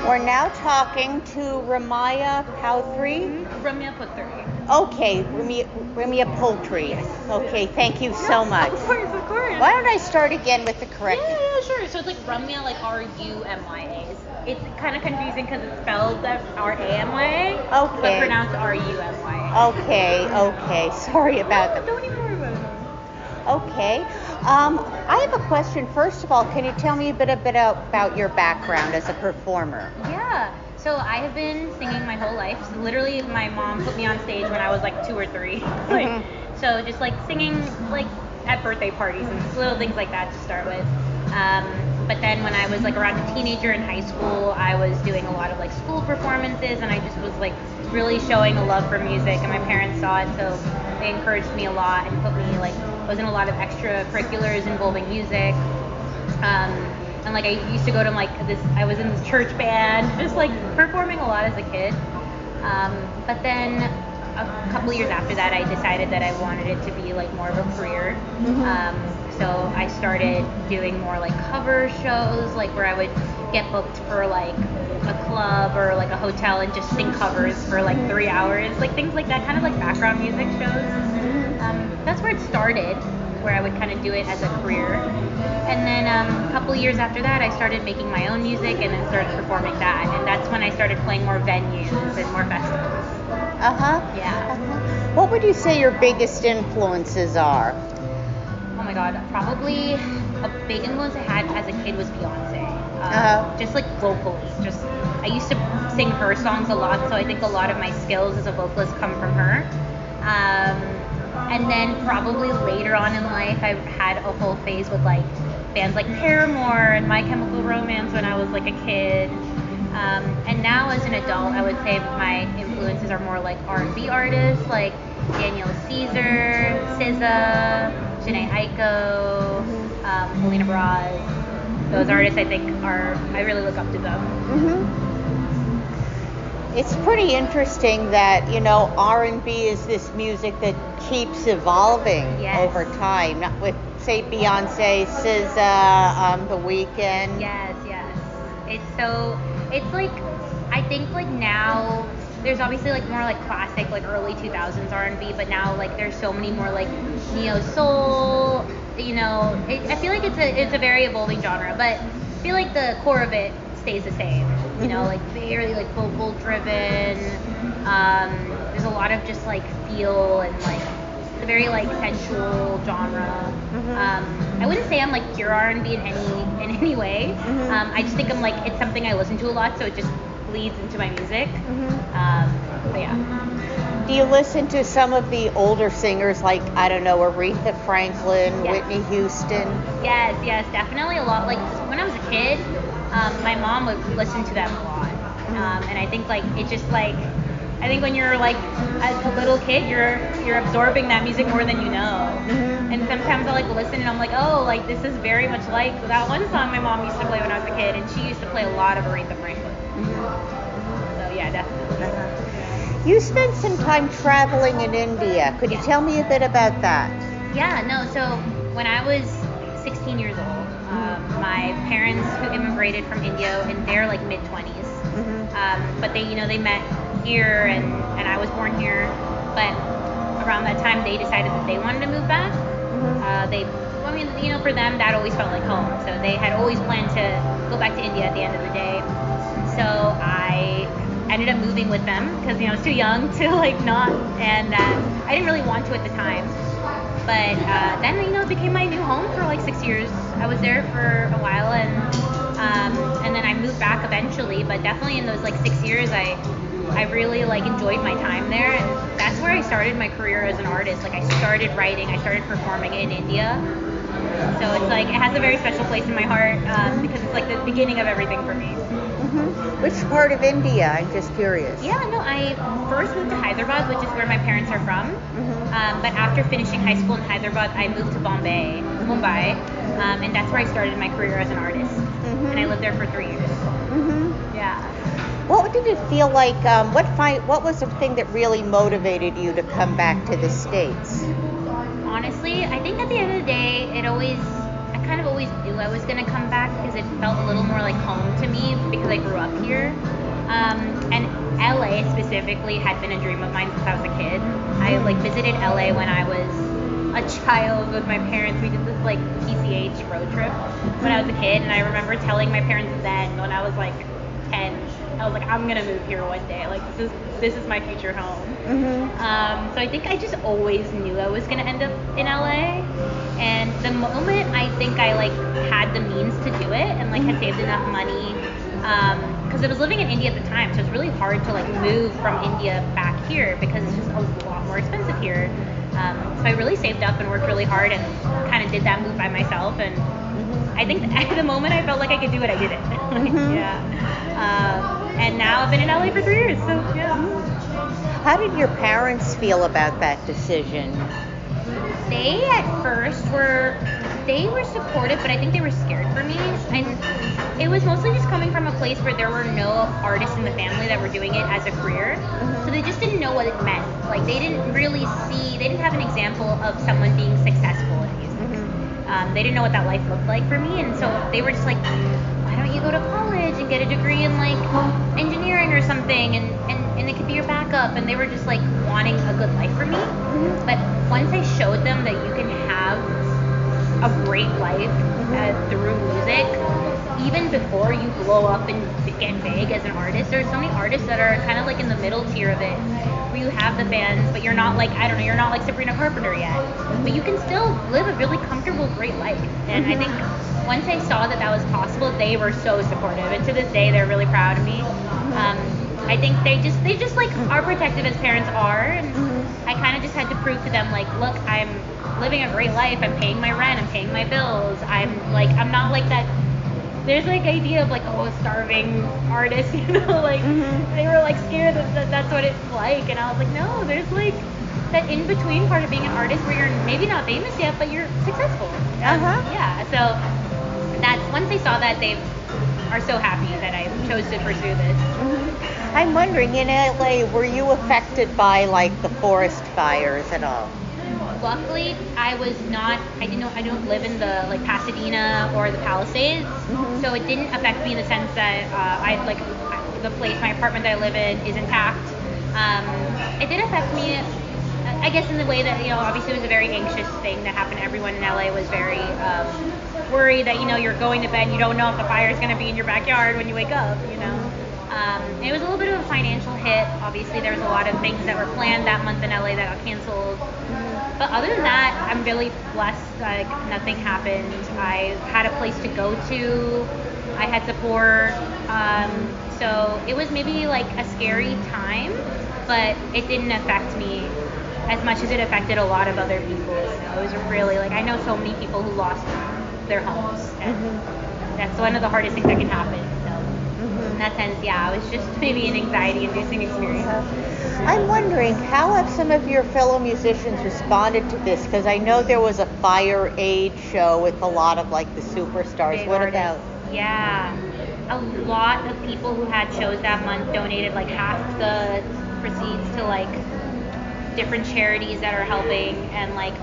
We're now talking to Ramya Pothuri. Ramya Pothuri. Okay, Ramya Poultry. Okay, thank you so much. Of course. Why don't I start again with the correct? Yeah, sure. So it's like Ramya, like R-U-M-Y-A. It's kind of confusing because it's spelled R-A-M-Y-A, Okay. but pronounced R-U-M-Y-A. Okay. Sorry about that. Don't even worry about it. Okay. I have a question. First of all, can you tell me a bit about your background as a performer? Yeah. So I have been singing my whole life. So literally, my mom put me on stage when I was like 2 or 3. So just like singing like at birthday parties and just little things like that to start with. But then when I was like around a teenager in high school, I was doing a lot of like school performances, and I just was like really showing a love for music, and my parents saw it, so they encouraged me a lot and put me like, I was in a lot of extracurriculars involving music. And like I used to go to like this, I was in this church band, just like performing a lot as a kid. But then a couple years after that, I decided that I wanted it to be like more of a career. So I started doing more like cover shows, like where I would get booked for like a club or like a hotel and just sing covers for like 3 hours, like things like that, kind of like background music shows. That's where it started, where I would kind of do it as a career. And then a couple years after that, I started making my own music and then started performing that. And that's when I started playing more venues and more festivals. Yeah. What would you say your biggest influences are? Oh my God, probably a big influence I had as a kid was Beyonce. Just like vocally, I used to sing her songs a lot, so I think a lot of my skills as a vocalist come from her. And then probably later on in life, I had a whole phase with like bands like Paramore and My Chemical Romance when I was like a kid. And now as an adult, I would say my influences are more like R&B artists like Daniel Caesar, SZA, Jhené Aiko, Helena Braz. Those artists I think I really look up to them. It's pretty interesting that, R&B is this music that keeps evolving over time. Not with, say, Beyonce, SZA, The Weeknd. Yes. It's like, I think like now, there's obviously like more like classic, like early 2000s R&B, but now like there's so many more like neo soul, I feel like it's a very evolving genre, but I feel like the core of it stays the same, like very like vocal driven. There's a lot of just like feel and like it's a very like sensual genre. I wouldn't say I'm like pure R&B in any way. I just think I'm like, it's something I listen to a lot, so it just bleeds into my music. But yeah. Do you listen to some of the older singers like, I don't know, Aretha Franklin, Whitney Houston? Yes, definitely a lot. Like when I was a kid, my mom would listen to them a lot. And I think like it just like, I think when you're like a little kid, you're absorbing that music more than you know. And sometimes I'll like listen and I'm like, oh, like this is very much like that one song my mom used to play when I was a kid, and she used to play a lot of Aretha Franklin. So yeah, definitely. You spent some time traveling in India. Could you tell me a bit about that? Yeah, no, so when I was 16 years old, my parents who immigrated from India in their like mid-20s, but they met here and I was born here, but around that time they decided that they wanted to move back. For them that always felt like home, so they had always planned to go back to India at the end of the day. So I ended up moving with them because I was too young to like not, and I didn't really want to at the time. But then it became my new home for like 6 years. I was there for a while, and then I moved back eventually. But definitely in those like 6 years, I really like enjoyed my time there, and that's where I started my career as an artist. Like I started writing, I started performing in India. So it's like, it has a very special place in my heart because it's like the beginning of everything for me. Which part of India? I'm just curious. Yeah, no, I first moved to Hyderabad, which is where my parents are from. But after finishing high school in Hyderabad, I moved to Mumbai, and that's where I started my career as an artist. And I lived there for 3 years. Yeah. What did it feel like? What was the thing that really motivated you to come back to the States? Honestly, I think at the end of the day, I kind of always knew I was going to come back because it felt a little more like home to me because I grew up here. LA specifically had been a dream of mine since I was a kid. I like visited LA when I was a child with my parents. We did this like PCH road trip when I was a kid, and I remember telling my parents then when I was like 10, I was like, I'm gonna move here one day. Like this is my future home. So I think I just always knew I was gonna end up in LA. And the moment I think I like had the means to do it and like had saved enough money, because I was living in India at the time, so it's really hard to like move from India back here because it's just a lot more expensive here. So I really saved up and worked really hard and kind of did that move by myself. And I think at the moment I felt like I could do it, I did it. And now I've been in LA for 3 years, so yeah. How did your parents feel about that decision? They at first were supportive, but I think they were scared for me. And it was mostly just coming from a place where there were no artists in the family that were doing it as a career. So they just didn't know what it meant. Like they didn't have an example of someone being successful in music. They didn't know what that life looked like for me. And so they were just like, why don't you go to college and get a degree in like engineering or something, and it could be your backup. And they were just like wanting a good life for me. But once I showed them that you can have a great life through music, even before you blow up and get big as an artist, there's so many artists that are kind of like in the middle tier of it, where you have the fans, but you're not like, I don't know, you're not like Sabrina Carpenter yet, but you can still live a really comfortable, great life. And I think once I saw that was possible, they were so supportive, and to this day they're really proud of me. I think they just like are protective as parents are, and I kind of just had to prove to them like, look, I'm living a great life, I'm paying my rent, I'm paying my bills, I'm not like that. There's like idea of like, oh, starving artist, you know, like they were like scared that that's what it's like, and I was like, no, there's like that in between part of being an artist where you're maybe not famous yet, but you're successful. Yeah, so that's, once they saw that, they are so happy that I chose to pursue this. I'm wondering, in LA, were you affected by like the forest fires at all? Luckily, I was not. I don't live in the like Pasadena or the Palisades, so it didn't affect me in the sense that the place, my apartment that I live in, is intact. It did affect me, I guess, in the way that, you know, obviously it was a very anxious thing that happened. Everyone in LA was very worried that, you know, you're going to bed, you don't know if the fire is going to be in your backyard when you wake up, you know. It was a little bit of a financial hit. Obviously, there was a lot of things that were planned that month in LA that got canceled. But other than that, I'm really blessed. Like, nothing happened. I had a place to go to. I had support. So it was maybe like a scary time, but it didn't affect me as much as it affected a lot of other people. So it was really like, I know so many people who lost their homes. And that's one of the hardest things that can happen. In that sense, yeah, it was just maybe an anxiety-inducing experience. I'm wondering, how have some of your fellow musicians responded to this? Because I know there was a fire aid show with a lot of like the superstars. Big what artists. about? Yeah, a lot of people who had shows that month donated like half the proceeds to like different charities that are helping, and like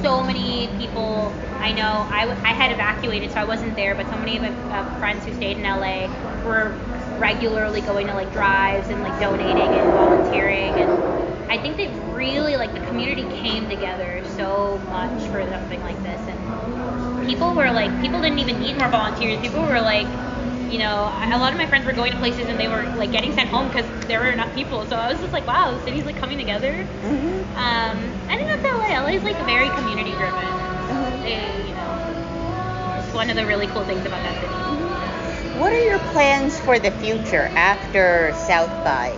so many people I know. I had evacuated, so I wasn't there, but so many of my friends who stayed in LA were regularly going to like drives and like donating and volunteering, and I think they really, like, the community came together so much for something like this. And people didn't even need more volunteers. People were like, you know, a lot of my friends were going to places and they were like getting sent home because there were enough people. So I was just like, wow, the city's like coming together. I think that's LA. LA is like very community driven. It's one of the really cool things about that city. What are your plans for the future after South by?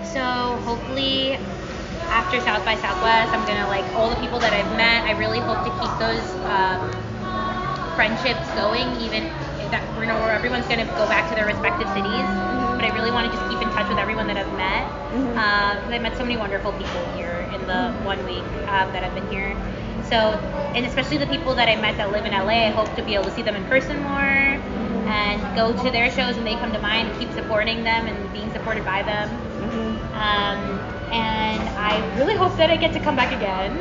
So hopefully after South by Southwest, I'm gonna, like, all the people that I've met, I really hope to keep those friendships going, even that, you know, where everyone's gonna go back to their respective cities. But I really want to just keep in touch with everyone that I've met. Because I met so many wonderful people here in the 1 week that I've been here. So, and especially the people that I met that live in LA, I hope to be able to see them in person more and go to their shows when they come to mine and keep supporting them and being supported by them. And I really hope that I get to come back again.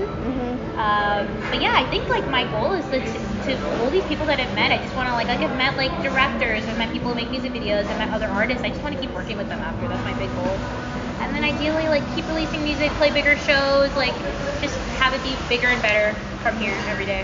But yeah, I think, like, my goal is to to all these people that I've met, I just want to like I've met like directors, I've met people who make music videos, I've met other artists. I just want to keep working with them after. That's my big goal. And then ideally like keep releasing music, play bigger shows, like just have it be bigger and better from here every day.